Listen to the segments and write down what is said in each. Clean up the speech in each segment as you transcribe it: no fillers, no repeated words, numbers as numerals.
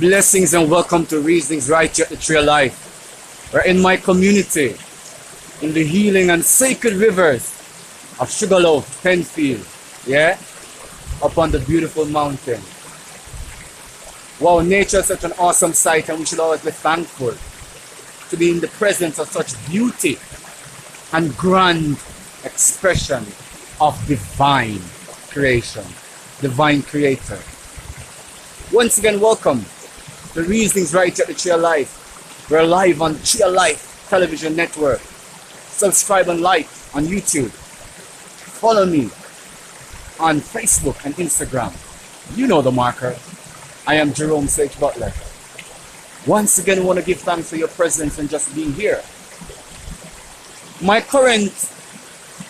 Blessings and welcome to Reasonings right here at the Tree of Life. We're in my community, in the healing and sacred rivers of Sugarloaf, Penfield, yeah? Up on the beautiful mountain. Wow, nature is such an awesome sight, and we should always be thankful to be in the presence of such beauty and grand expression of divine creation, divine creator. Once again, welcome to Reasonings right here at the Tree of Life. We're live on Tree of Life Television Network. Subscribe and like on YouTube. Follow me on Facebook and Instagram. You know the marker. I am Jerome Sage Butler. Once again, I want to give thanks for your presence and just being here. My current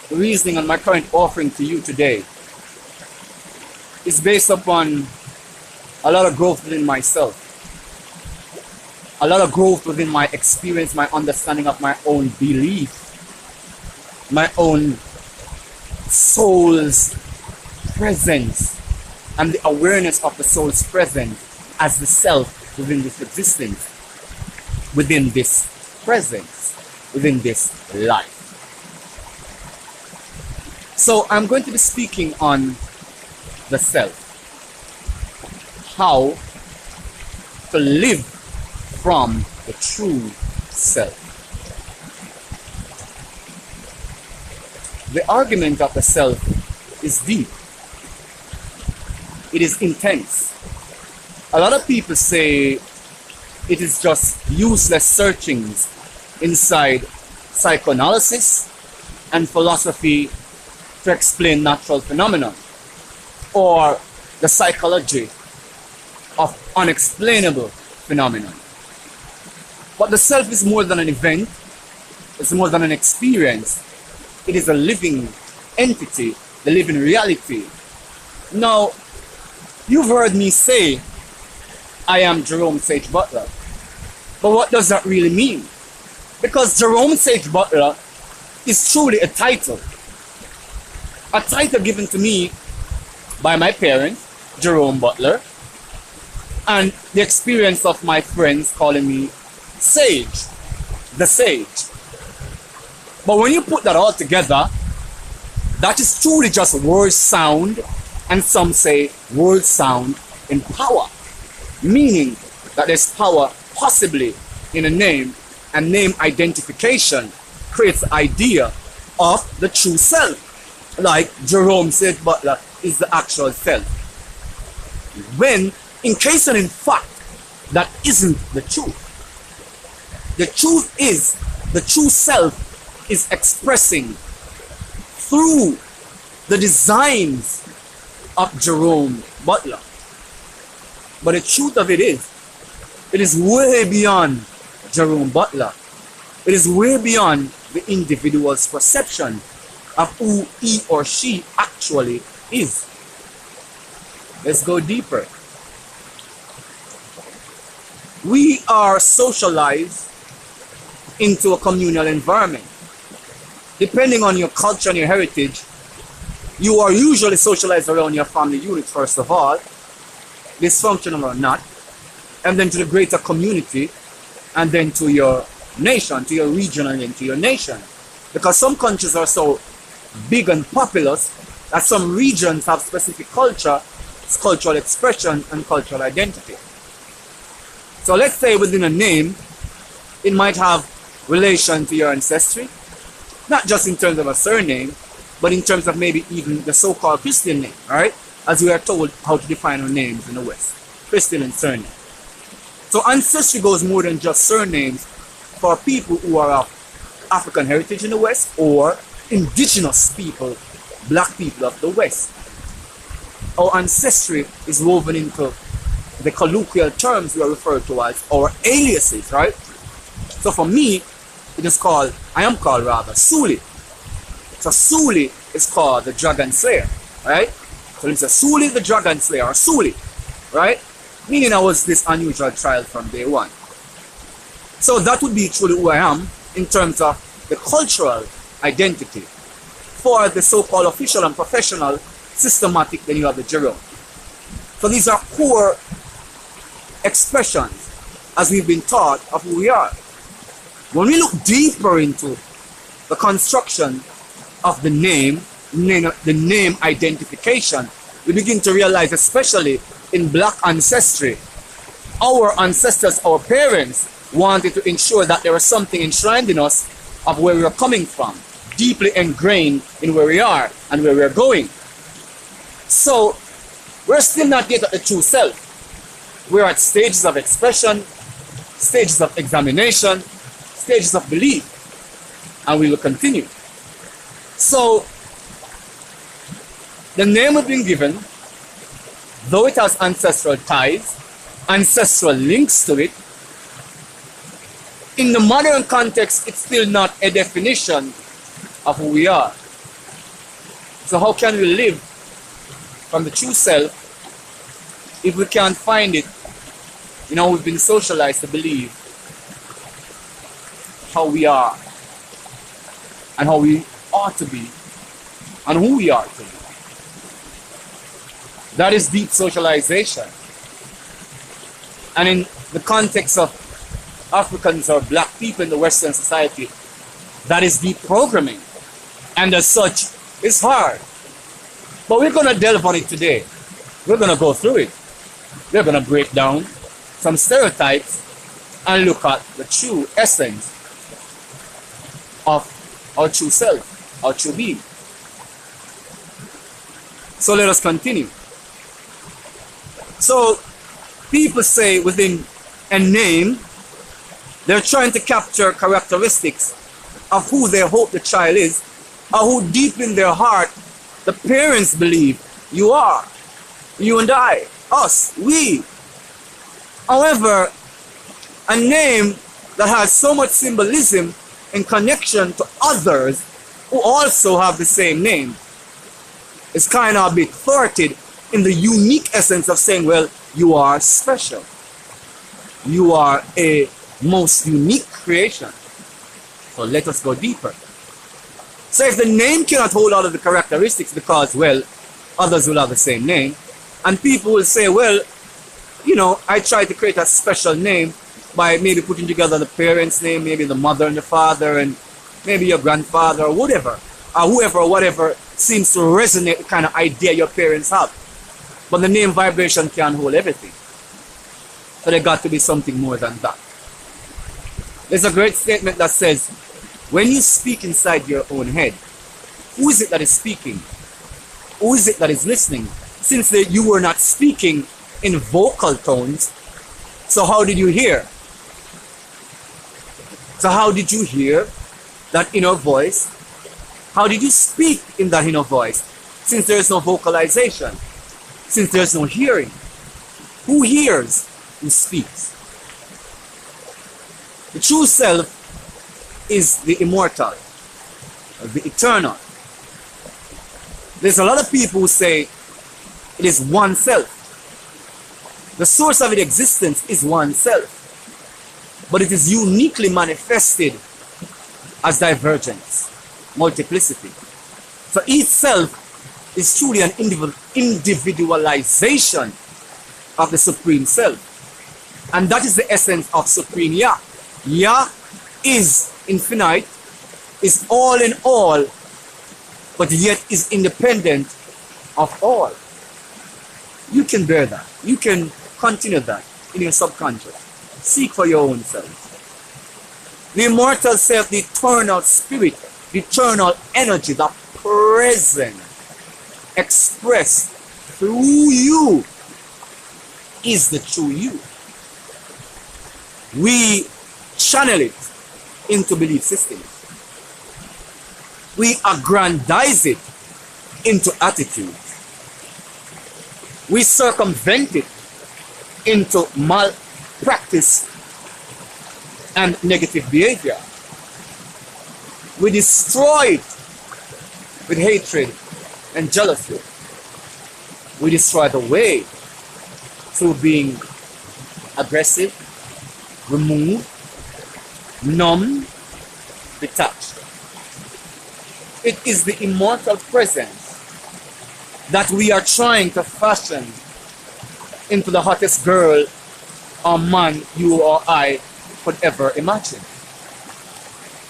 reasoning and my current offering to you today is based upon a lot of growth within myself. A lot of growth within my experience, my understanding of my own belief, my own soul's presence, and the awareness of the soul's presence as the self within this existence, within this presence, within this life. So I'm going to be speaking on the self. How to live from the true self. The argument of the self is deep. It is intense. A lot of people say it is just useless searchings inside psychoanalysis and philosophy to explain natural phenomena, or the psychology of unexplainable phenomena. But the self is more than an event, it's more than an experience. It is a living entity, the living reality. Now, you've heard me say, I am Jerome Sage Butler. But what does that really mean? Because Jerome Sage Butler is truly a title given to me by my parents, Jerome Butler, and the experience of my friends calling me Sage, the Sage. But when you put that all together, that is truly just word sound, and some say word sound in power, meaning that there's power possibly in a name, and name identification creates the idea of the true self, like Jerome Sage Butler is the actual self. When, in case and in fact, that isn't the truth. The truth is, the true self is expressing through the designs of Jerome Butler. But the truth of it is way beyond Jerome Butler. It is way beyond the individual's perception of who he or she actually is. Let's go deeper. We are socialized into a communal environment. Depending on your culture and your heritage, you are usually socialized around your family unit first of all, dysfunctional or not, and then to the greater community, and then to your nation, to your region, and then to your nation. Because some countries are so big and populous that some regions have specific culture, cultural expression, and cultural identity. So let's say within a name, it might have relation to your ancestry, not just in terms of a surname, but in terms of maybe even the so-called Christian name, right? As we are told how to define our names in the West, Christian and surname. So ancestry goes more than just surnames for people who are of African heritage in the West, or indigenous people, black people of the West. Our ancestry is woven into the colloquial terms we are referred to as our aliases, right? So for me, I am called Suli. So Suli is called the Dragon Slayer, right? So it's a Suli the Dragon Slayer, or Suli, right? Meaning I was this unusual child from day one. So that would be truly who I am in terms of the cultural identity. For the so-called official and professional, systematic, then you have the Jerome. So these are core expressions, as we've been taught, of who we are. When we look deeper into the construction of the name identification, we begin to realize, especially in black ancestry, our ancestors, our parents, wanted to ensure that there was something enshrined in us of where we are coming from, deeply ingrained in where we are and where we are going. So we're still not yet at the true self. We're at stages of expression, stages of examination, stages of belief, and we will continue. So the name we've been given, though it has ancestral ties, ancestral links to it, in the modern context, it's still not a definition of who we are. So how can we live from the true self if we can't find it in how we've been socialized to believe how we are and how we ought to be and who we are to be? That is deep socialization. And in the context of Africans or black people in the Western society, that is deep programming. And as such, it's hard. But we're going to delve on it today. We're going to go through it. We're going to break down some stereotypes and look at the true essence of our true self, our true being. So let us continue. So people say within a name, they're trying to capture characteristics of who they hope the child is, or who deep in their heart the parents believe you are. You and I, us, we. However, a name that has so much symbolism in connection to others who also have the same name is kind of a bit thwarted in the unique essence of saying, well, you are special. You are a most unique creation. So let us go deeper. So if the name cannot hold all of the characteristics because, well, others will have the same name, and people will say, well, you know, I tried to create a special name by maybe putting together the parents' name, maybe the mother and the father, and maybe your grandfather or whatever, or whoever or whatever seems to resonate the kind of idea your parents have. But the name vibration can't hold everything. So there got to be something more than that. There's a great statement that says, when you speak inside your own head, who is it that is speaking? Who is it that is listening? Since you were not speaking in vocal tones, so how did you hear? So how did you hear that inner voice? How did you speak in that inner voice? Since there is no vocalization, since there is no hearing, who hears? Who speaks? The true self is the immortal, the eternal. There's a lot of people who say it is one self. The source of its existence is one self, but it is uniquely manifested as divergence, multiplicity. So each self is truly an individualization of the Supreme Self. And that is the essence of Supreme Yah. Yah is infinite, is all in all, but yet is independent of all. You can bear that. You can continue that in your subconscious. Seek for your own self. The immortal self, the eternal spirit, the eternal energy, the present, expressed through you, is the true you. We channel it into belief systems. We aggrandize it into attitudes. We circumvent it into malpractice and negative behavior. We destroy it with hatred and jealousy. We destroy the way through being aggressive, removed, numb, detached. It is the immortal presence that we are trying to fashion into the hottest girl or man you or I could ever imagine.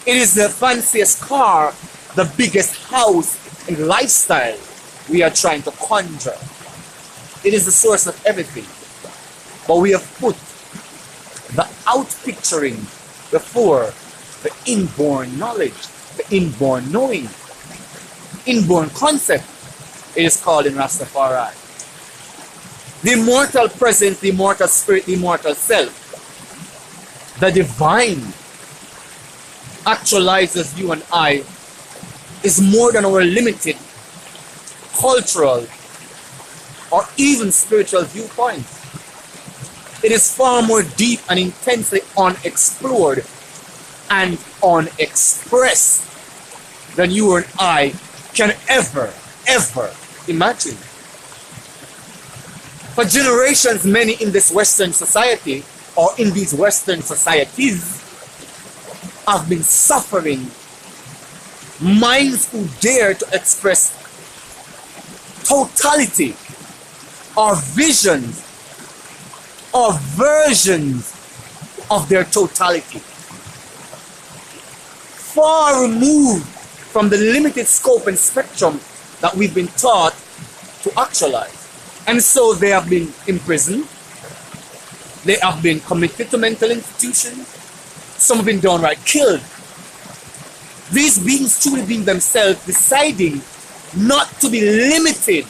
It is the fanciest car, the biggest house and lifestyle we are trying to conjure. It is the source of everything. But we have put the outpicturing before the inborn knowledge, the inborn knowing, inborn concept. It is called in Rastafari. The immortal presence, the immortal spirit, the immortal self, the divine actualizes you and I is more than our limited cultural or even spiritual viewpoints. It is far more deep and intensely unexplored and unexpressed than you and I can ever imagine. For generations, many in this Western society or in these Western societies have been suffering minds who dare to express totality or visions or versions of their totality, far removed from the limited scope and spectrum that we've been taught to actualize. And so they have been imprisoned, they have been committed to mental institutions, some have been downright killed. These beings truly being themselves deciding not to be limited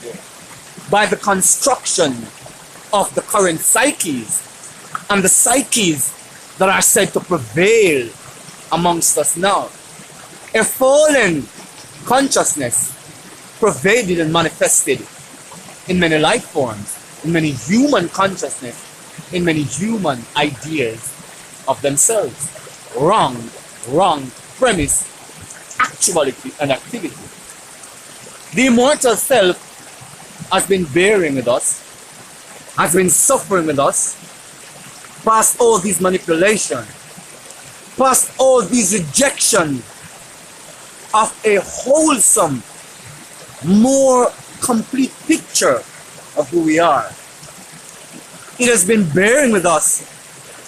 by the construction of the current psyches and the psyches that are said to prevail amongst us now. A fallen consciousness pervaded and manifested in many life forms, in many human consciousness, in many human ideas of themselves. Wrong premise, actuality and activity. The immortal self has been bearing with us, has been suffering with us, past all these manipulations, past all these rejection of a wholesome, more complete picture of who we are. It has been bearing with us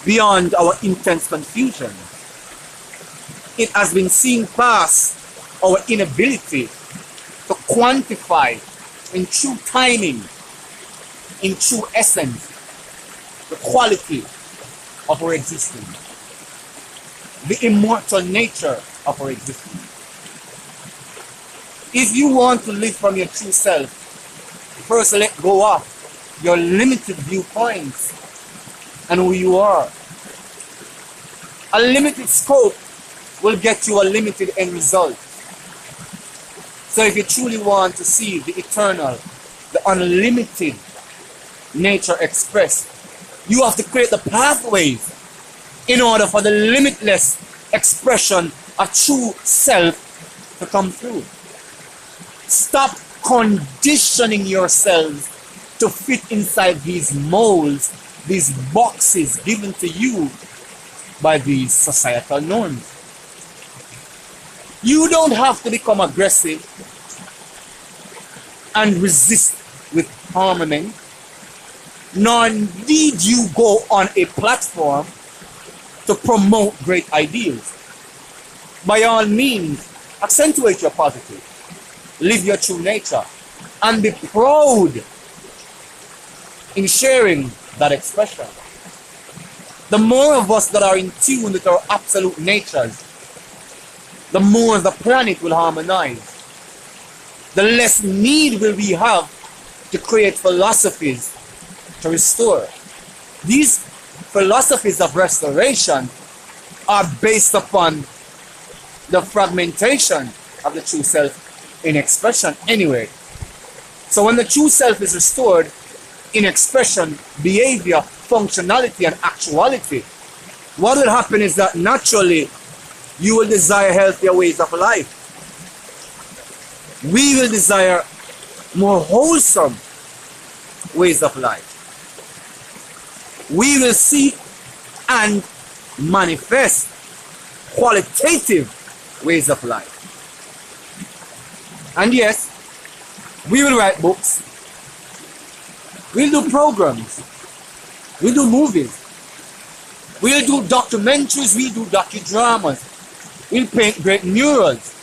beyond our intense confusion. It has been seeing past our inability to quantify in true timing, in true essence, the quality of our existence, the immortal nature of our existence. If you want to live from your true self, first let go of your limited viewpoints and who you are. A limited scope will get you a limited end result. So if you truly want to see the eternal, the unlimited nature expressed, you have to create the pathways in order for the limitless expression of true self to come through. Stop conditioning yourselves to fit inside these molds, these boxes given to you by these societal norms. You don't have to become aggressive and resist with armament, nor need you go on a platform to promote great ideals. By all means, accentuate your positive, live your true nature, and be proud in sharing that expression. The more of us that are in tune with our absolute natures, the more the planet will harmonize. The less need will we have to create philosophies to restore. These philosophies of restoration are based upon the fragmentation of the true self in expression anyway. So when the true self is restored in expression, behavior, functionality, and actuality, what will happen is that naturally you will desire healthier ways of life. We will desire more wholesome ways of life. We will seek and manifest qualitative ways of life. And yes, we will write books. We'll do programs. We'll do movies. We'll do documentaries, we'll do docudramas, we'll paint great murals,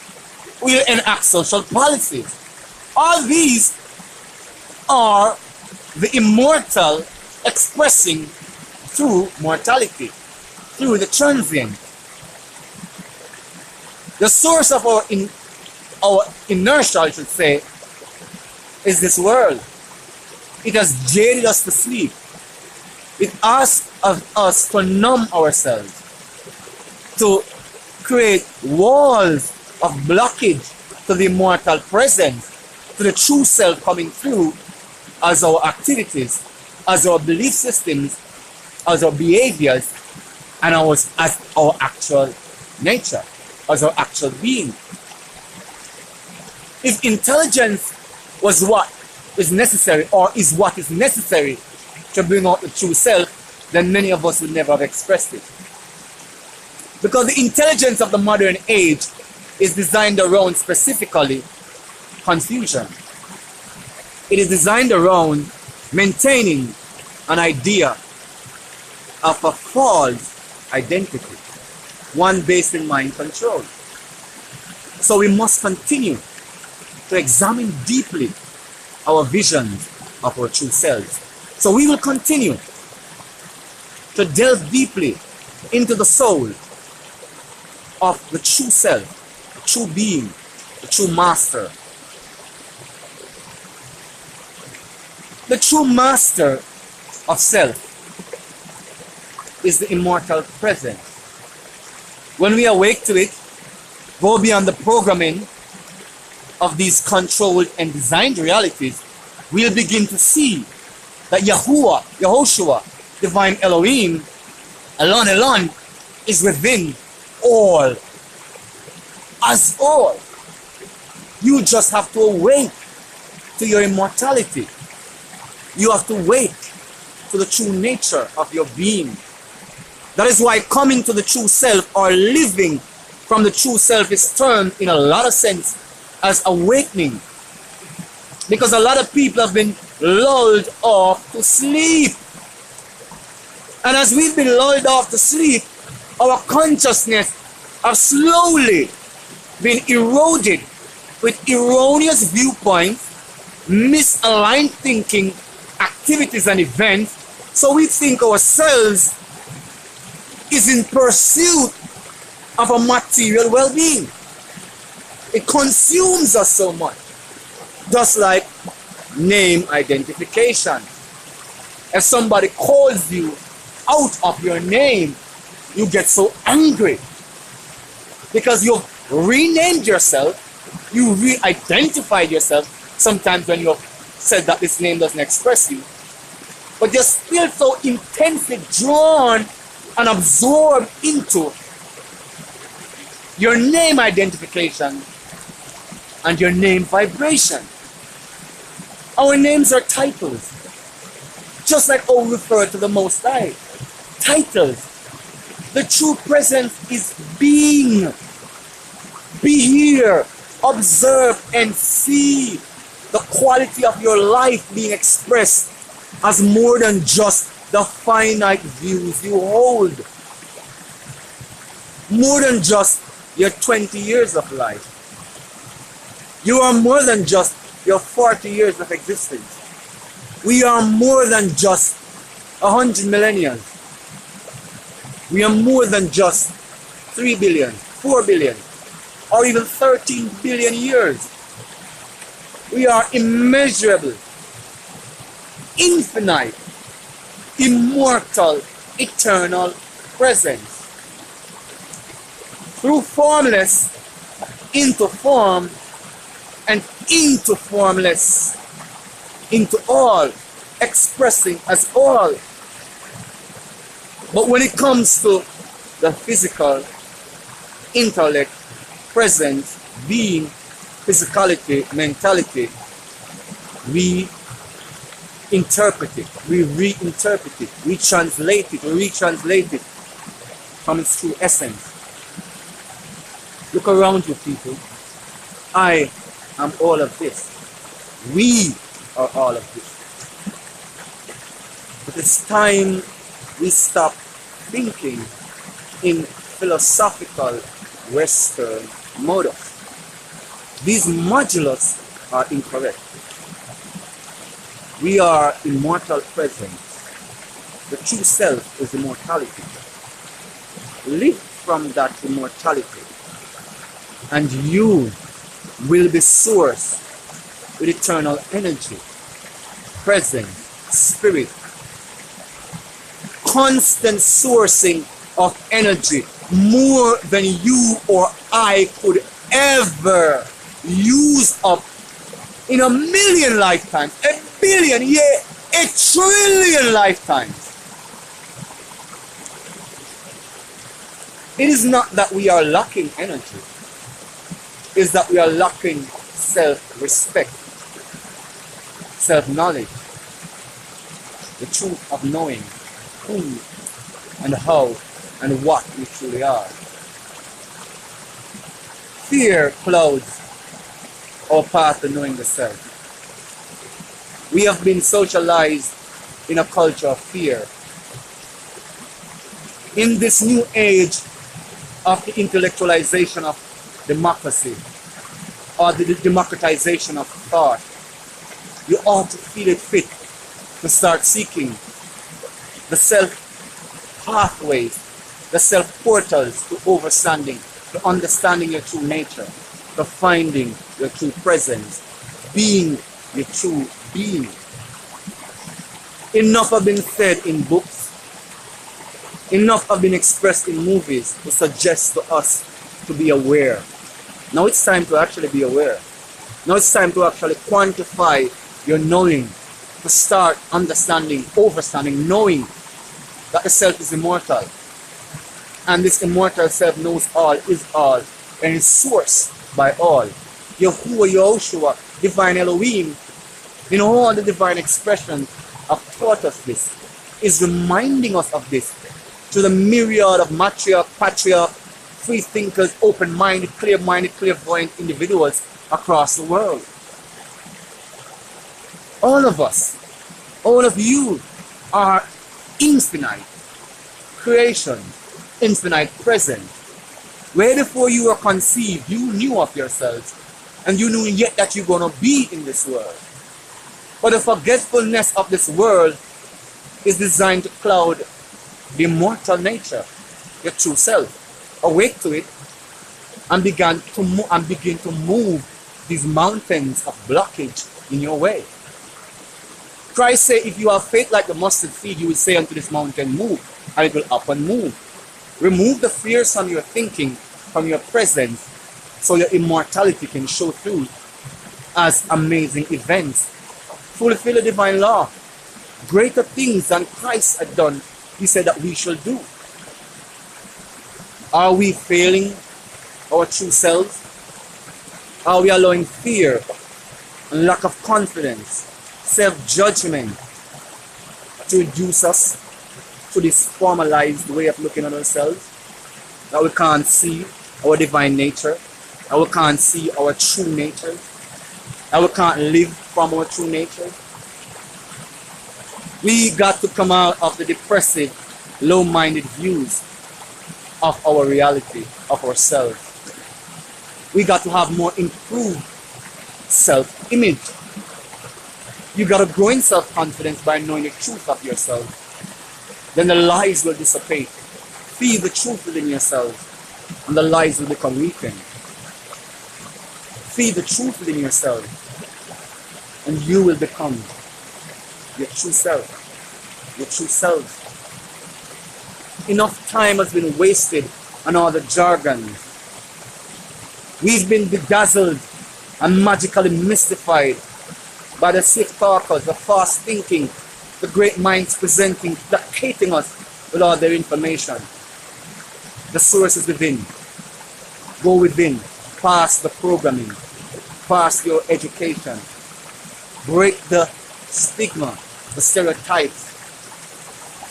we'll enact social policies. All these are the immortal expressing through mortality, through the transient. The source of our inertia, I should say, is this world. It has jaded us to sleep. It asks of us to numb ourselves, to create walls of blockage to the immortal presence, to the true self coming through as our activities, as our belief systems, as our behaviors, and as our actual nature, as our actual being. If intelligence was what is necessary, or is what is necessary to bring out the true self, then many of us would never have expressed it. Because the intelligence of the modern age is designed around specifically confusion. It is designed around maintaining an idea of a false identity, one based in mind control. So we must continue to examine deeply our visions of our true selves. So we will continue to delve deeply into the soul of the true self, the true being, the true master. The true master of self is the immortal presence. When we awake to it, go beyond the programming of these controlled and designed realities, we'll begin to see that Yahuwah, Yehoshua, divine Elohim, Elon Elon, is within all. As all. You just have to awake to your immortality. You have to wake to the true nature of your being. That is why coming to the true self, or living from the true self, is termed in a lot of sense as awakening. Because a lot of people have been lulled off to sleep. And as we've been lulled off to sleep, our consciousness has slowly been eroded with erroneous viewpoints, misaligned thinking, activities and events. So we think ourselves is in pursuit of a material well-being. It consumes us so much. Just like name identification. If somebody calls you out of your name, you get so angry because you've renamed yourself, you re-identified yourself. Sometimes when you have said that this name doesn't express you, but you're still so intensely drawn and absorbed into your name identification and your name vibration. Our names are titles, just like how we refer to the Most High. Titles. The true presence is being. Be here, observe and see the quality of your life being expressed as more than just the finite views you hold. More than just your 20 years of life. You are more than just your 40 years of existence. We are more than just 100 millennia. We are more than just 3 billion, 4 billion, or even 13 billion years. We are immeasurable, infinite, immortal, eternal presence. Through formless, into form, and into formless, into all, expressing as all. But when it comes to the physical, intellect, presence, being, physicality, mentality, we interpret it, we reinterpret it, we translate it, we retranslate it from its true essence. Look around you, people. I am all of this. We are all of this. But it's time we stop thinking in philosophical Western models. These modulus are incorrect. We are immortal presence. The true self is immortality. Live from that immortality, and you will be source with eternal energy, presence, spirit, constant sourcing of energy, more than you or I could ever use up in a million lifetimes, a billion, yeah, a trillion lifetimes. It is not that we are lacking energy, it is that we are lacking self-respect, self-knowledge, the truth of knowing who and how and what we truly are. Fear clouds our path to knowing the self. We have been socialized in a culture of fear. In this new age of the intellectualization of democracy, or the democratization of thought, you ought to feel it fit to start seeking the self pathways, the self portals to understanding your true nature, to finding your true presence, being your true being. Enough have been said in books, enough have been expressed in movies to suggest to us to be aware. Now it's time to actually be aware. Now it's time to actually quantify your knowing, to start understanding, understanding, knowing that the self is immortal. And this immortal self knows all, is all, and is sourced by all. Yahuwah, Yahushua, divine Elohim, in all the divine expressions have taught us this, is reminding us of this to the myriad of matriarch, patriarch, free thinkers, open-minded, clairvoyant individuals across the world. All of us, all of you are infinite creation, infinite present. Where before you were conceived, you knew of yourselves, and you knew yet that you're going to be in this world. But the forgetfulness of this world is designed to cloud the immortal nature, your true self. Awake to it and begin to move these mountains of blockage in your way. Christ said, if you have faith like the mustard seed, you will say unto this mountain, move, and it will up and move. Remove the fears from your thinking, from your presence, so your immortality can show through as amazing events. Fulfill the divine law. Greater things than Christ had done, he said that we shall do. Are we failing our true selves? Are we allowing fear and lack of confidence, self-judgment to reduce us to this formalized way of looking at ourselves? That we can't see our divine nature, that we can't see our true nature, that we can't live from our true nature? We got to come out of the depressive, low-minded views of our reality, of ourselves. We got to have more improved self-image. You got to grow in self-confidence by knowing the truth of yourself. Then the lies will dissipate. Feel the truth within yourself, and the lies will become weakened. Feel the truth within yourself, and you will become your true self. Your true self. Enough time has been wasted on all the jargon. We've been bedazzled and magically mystified by the sick talkers, the fast thinking, the great minds presenting, placating us with all their information. The source is within. Go within. Pass the programming. Pass your education. Break the stigma, the stereotypes.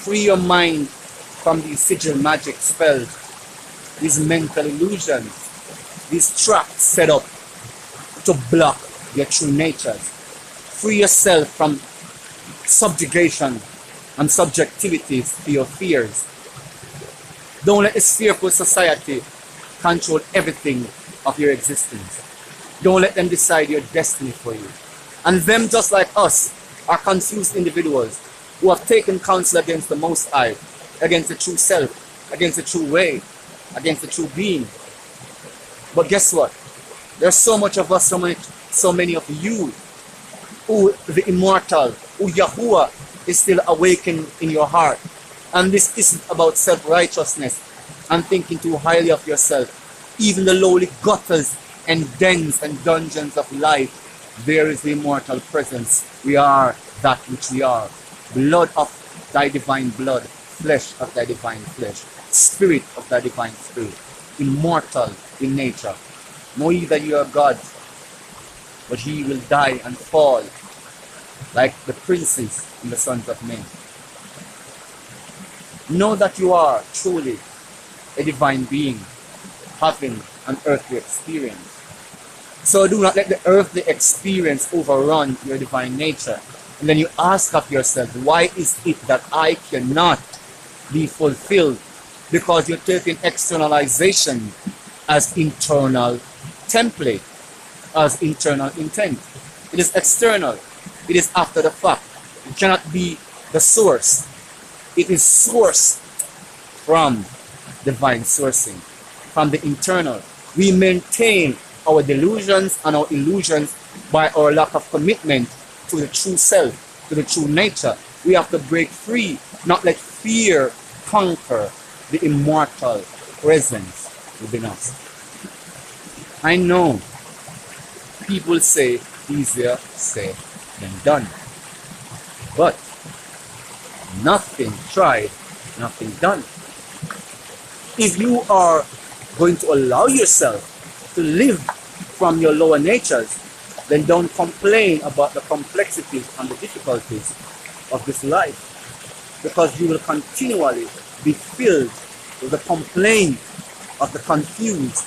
Free your mind from these sigil magic spells, these mental illusions, these traps set up to block your true natures. Free yourself from subjugation and subjectivities to your fears. Don't let this fearful society control everything of your existence. Don't let them decide your destiny for you. And them, just like us, are confused individuals who have taken counsel against the Most High, against the true self, against the true way, against the true being. But guess what? There's so much of us, so many of you, who the immortal, who Yahuwah is still awakened in your heart. And this isn't about self-righteousness and thinking too highly of yourself. Even the lowly gutters and dens and dungeons of life, there is the immortal presence. We are that which we are. Blood of thy divine blood, flesh of thy divine flesh, spirit of thy divine spirit, immortal in nature. Know ye that you are God, but he will die and fall like the princes and the sons of men. Know that you are truly a divine being, having an earthly experience. So do not let the earthly experience overrun your divine nature. And then you ask of yourself, why is it that I cannot be fulfilled? Because you're taking externalization as internal template, as internal intent. It is external. It is after the fact. It cannot be the source. It is sourced from divine sourcing, from the internal. We maintain our delusions and our illusions by our lack of commitment to the true self, to the true nature. We have to break free, not let fear conquer the immortal presence within us. I know people say easier said than done, but nothing tried, nothing done. If you are going to allow yourself to live from your lower natures, then don't complain about the complexities and the difficulties of this life, because you will continually be filled with the complaint of the confused,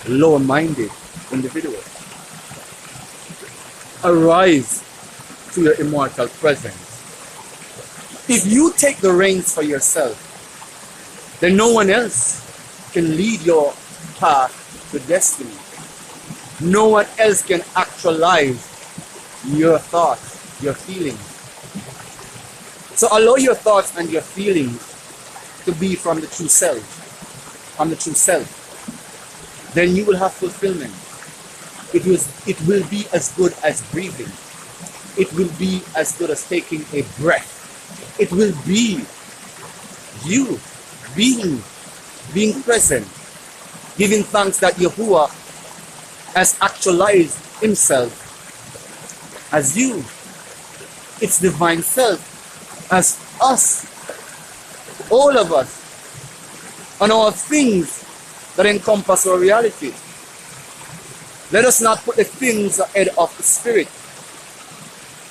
lower-minded individual. Arise to your immortal presence. If you take the reins for yourself, then no one else can lead your path to destiny. No one else can actualize your thoughts, your feelings. So allow your thoughts and your feelings to be from the true self, from the true self. Then you will have fulfillment. It will be as good as breathing. It will be as good as taking a breath. It will be you being present, giving thanks that Yahuwah has actualized himself as you, its divine self, as us, all of us, and all things that encompass our reality. Let us not put the things ahead of the spirit.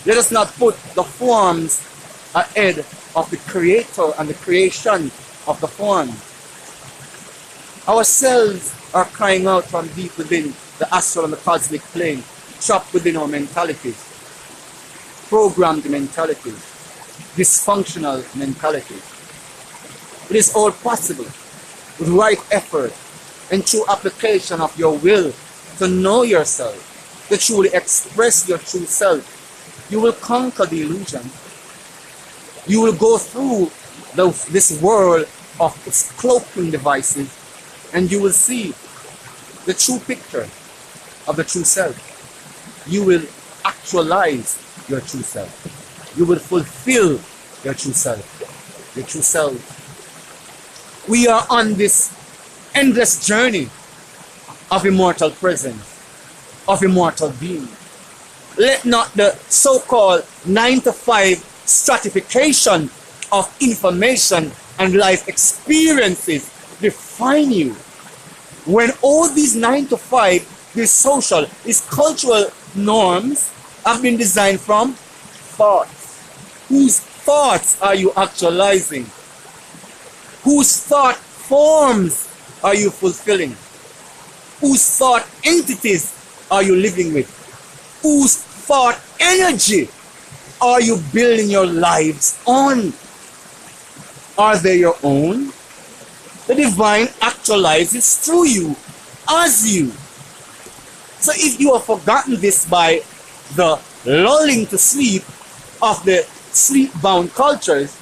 Let us not put the forms ahead of the creator and the creation of the form. Ourselves are crying out from deep within the astral and the cosmic plane, trapped within our mentalities, programmed mentalities, dysfunctional mentalities. It is all possible with right effort and true application of your will to know yourself, to truly express your true self. You will conquer the illusion. You will go through this world of its cloaking devices, and you will see the true picture of the true self. You will actualize your true self. You will fulfill your true self. Your true self. We are on this endless journey of immortal presence, of immortal being. Let not the so-called 9-to-5 stratification of information and life experiences define you. When all these 9-to-5, these social, these cultural norms have been designed from thoughts. Whose thoughts are you actualizing? Whose thought forms are you fulfilling? Whose thought entities are you living with? Whose thought energy are you building your lives on? Are they your own, The divine actualizes through you, as you. So if you have forgotten this by the lulling to sleep of the sleep-bound cultures,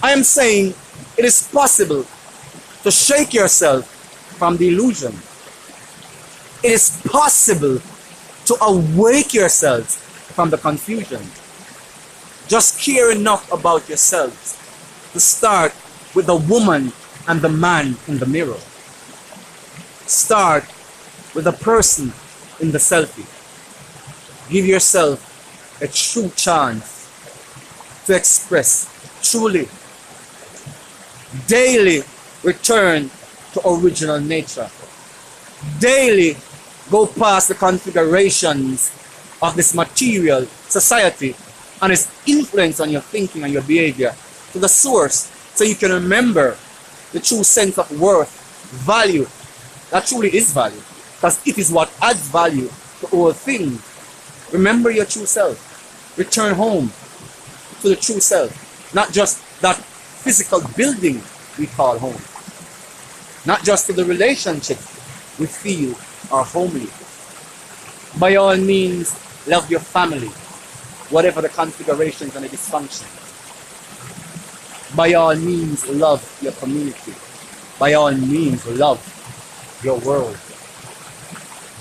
I am saying it is possible to shake yourself from the illusion. It is possible to awake yourselves from the confusion. Just care enough about yourselves to start with the woman and the man in the mirror. Start with the person in the selfie. Give yourself a true chance to express truly. Daily return to original nature. Daily go past the configurations of this material society and its influence on your thinking and your behavior to the source, so you can remember the true sense of worth, value, that truly is value, because it is what adds value to all things. Remember your true self. Return home to the true self, not just that physical building we call home, not just to the relationships we feel are homely. By all means, love your family, whatever the configurations and the dysfunction. By all means, love your community. By all means, love your world.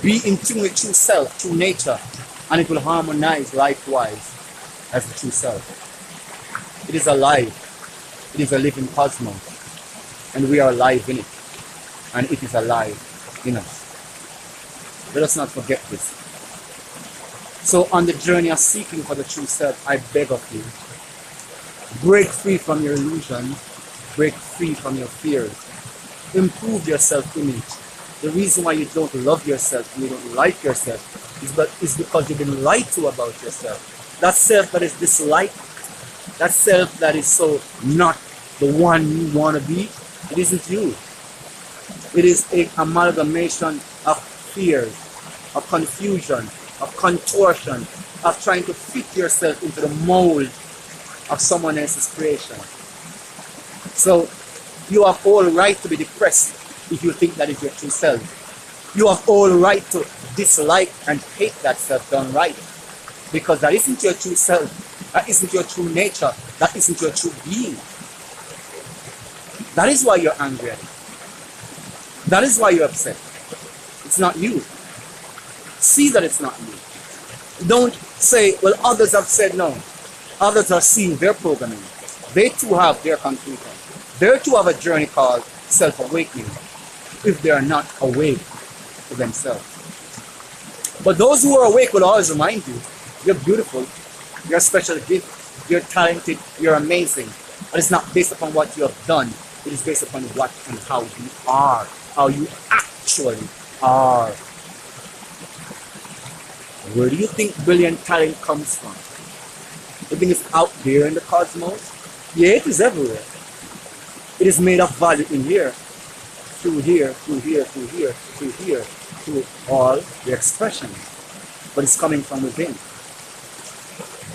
Be in tune with true self, true nature, and it will harmonize likewise as the true self. It is alive. It is a living cosmos, and we are alive in it, and it is alive in us. Let us not forget this. So on the journey of seeking for the true self, I beg of you, break free from your illusions, break free from your fears, improve your self-image. The reason why you don't love yourself and you don't like yourself is because you've been lied to about yourself. That self that is disliked, that self that is so not the one you want to be, it isn't you. It is an amalgamation of fears, of confusion, of contortion, of trying to fit yourself into the mold of someone else's creation. So you have all right to be depressed if you think that is your true self. You have all right to dislike and hate that self done right, because that isn't your true self, that isn't your true nature, that isn't your true being. That is why you're angry at it. That is why you're upset. It's not you. See that it's not you. Don't say, well, others have said no. Others are seeing their programming. They too have their conclusion. They too have a journey called self-awakening, if they are not awake to themselves. But those who are awake will always remind you, you're beautiful, you're a special gift, you're talented, you're amazing. But it's not based upon what you have done. It is based upon what and how you are, how you actually are. Where do you think brilliant talent comes from? You think it's out there in the cosmos? Yeah, it is everywhere. It is made of value in here, through here, through here, through here, through here, through all the expressions. But it's coming from within.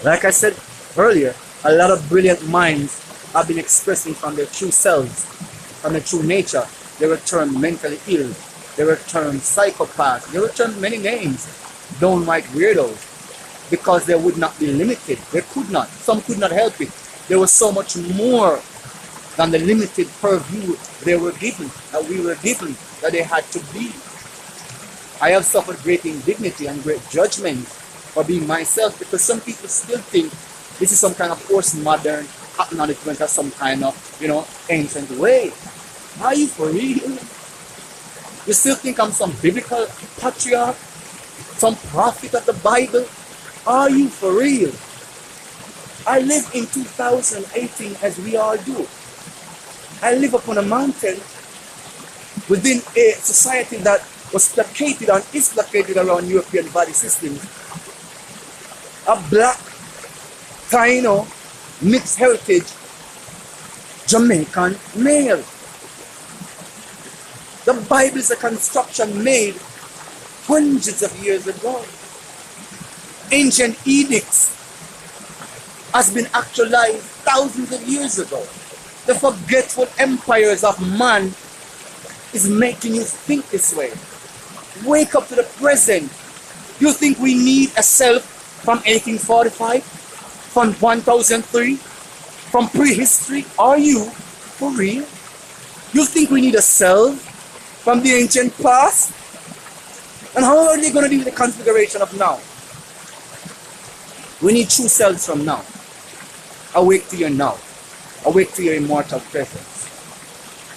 Like I said earlier, a lot of brilliant minds have been expressing from their true selves, from their true nature. They were termed mentally ill. They were termed psychopaths. They were termed many names, downright weirdos, because they would not be limited. They could not. Some could not help it. There was so much more than the limited purview they were given, that we were given, that they had to be. I have suffered great indignity and great judgment for being myself, because some people still think this is some kind of postmodern acknowledgement of some kind of, ancient way. Are you for real? You still think I'm some biblical patriarch? Some prophet of the Bible? Are you for real? I live in 2018 as we all do. I live upon a mountain within a society that was placated and is placated around European value systems. A black, Taino, mixed heritage, Jamaican male. The Bible is a construction made hundreds of years ago. Ancient edicts has been actualized thousands of years ago. The forgetful empires of man is making you think this way. Wake up to the present. You think we need a self from 1845? From 1003? From prehistory? Are you for real? You think we need a self from the ancient past? And how are they going to do the configuration of now? We need true selves from now. Awake to your now. Awake to your immortal presence.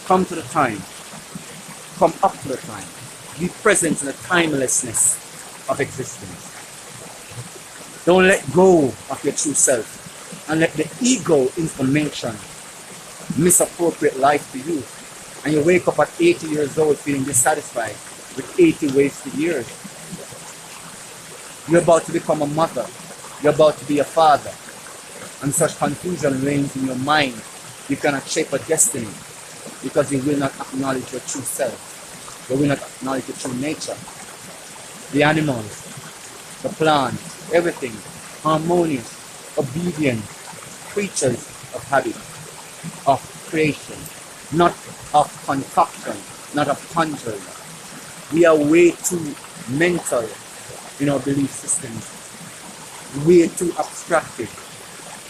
Come to the time. Come up to the time. Be present in the timelessness of existence. Don't let go of your true self and let the ego information misappropriate life to you. And you wake up at 80 years old feeling dissatisfied with 80 wasted years. You're about to become a mother. You're about to be a father. And such confusion reigns in your mind. You cannot shape a destiny because you will not acknowledge your true self. You will not acknowledge your true nature. The animals, the plants, everything, harmonious, obedient creatures of habit, of creation, not of concoction, not of conjuring. We are way too mental in our belief systems, way too abstracted,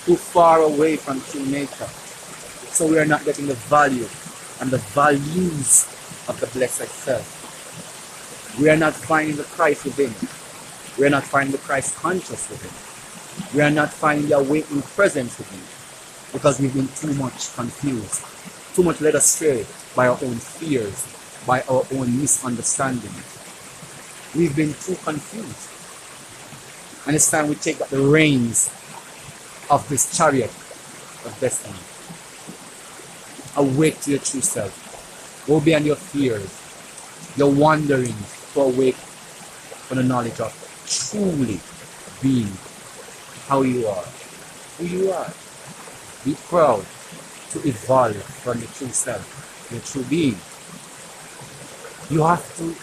too far away from true nature. So we are not getting the value and the values of the blessed self. We are not finding the Christ within. We are not finding the Christ conscious within. We are not finding the awakening presence within because we've been too much confused, too much led astray by our own fears, by our own misunderstandings. We've been too confused. And it's time we take back the reins of this chariot of destiny. Awake to your true self. Go beyond your fears, your wanderings, to awake for the knowledge of truly being how you are, who you are. Be proud to evolve from your true self, your true being. You have to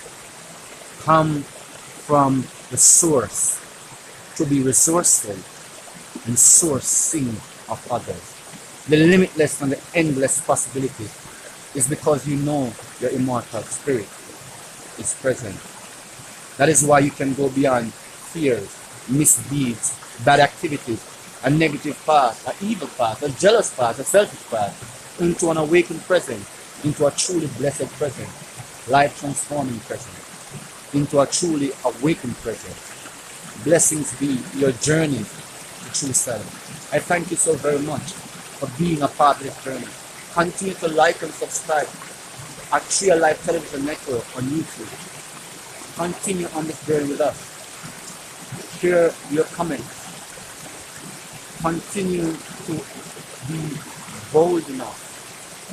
come from the source to be resourceful and sourcing of others. The limitless and the endless possibilities is because you know your immortal spirit is present. That is why you can go beyond fears, misdeeds, bad activities, a negative path, an evil path, a jealous path, a selfish path, into an awakened present, into a truly blessed present, life-transforming present, into a truly awakened present. Blessings be your journey to true self. I thank you so very much for being a part of this journey. Continue to like and subscribe at Tria Life Television Network on YouTube. Continue on this journey with us. Share your comments. Continue to be bold enough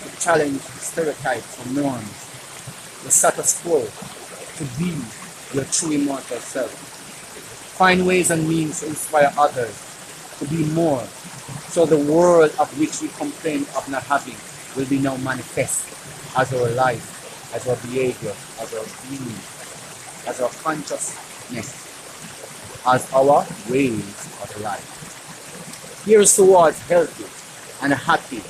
to challenge stereotypes and norms, the status quo, to be your true immortal self. Find ways and means to inspire others to be more, so the world of which we complain of not having will be now manifest as our life, as our behavior, as our being, as our consciousness, as our ways of life. Here's towards healthy and happy,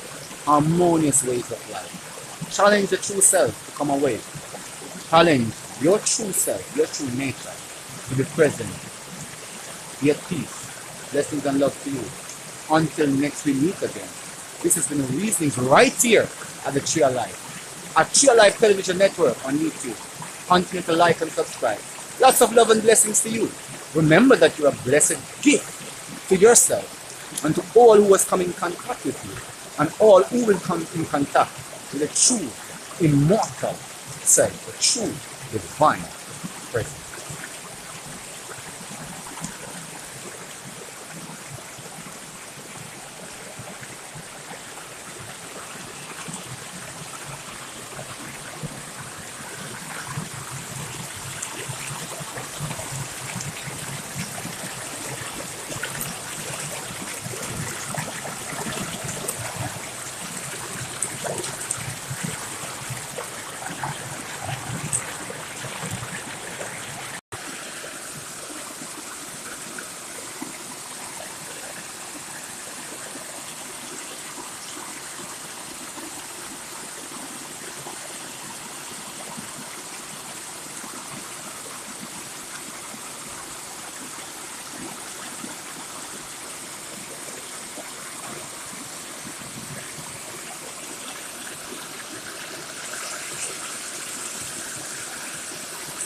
harmonious ways of life. Challenge the true self to come away. Challenge your true self, your true nature to be present. Be at peace. Blessings and love to you. Until next we meet again. This has been the Reasonings right here at the Tria Life. At Tria Life Television Network on YouTube. Continue to like and subscribe. Lots of love and blessings to you. Remember that you're a blessed gift to yourself and to all who has come in contact with you and all who will come in contact with the true immortal self, the true divine presence.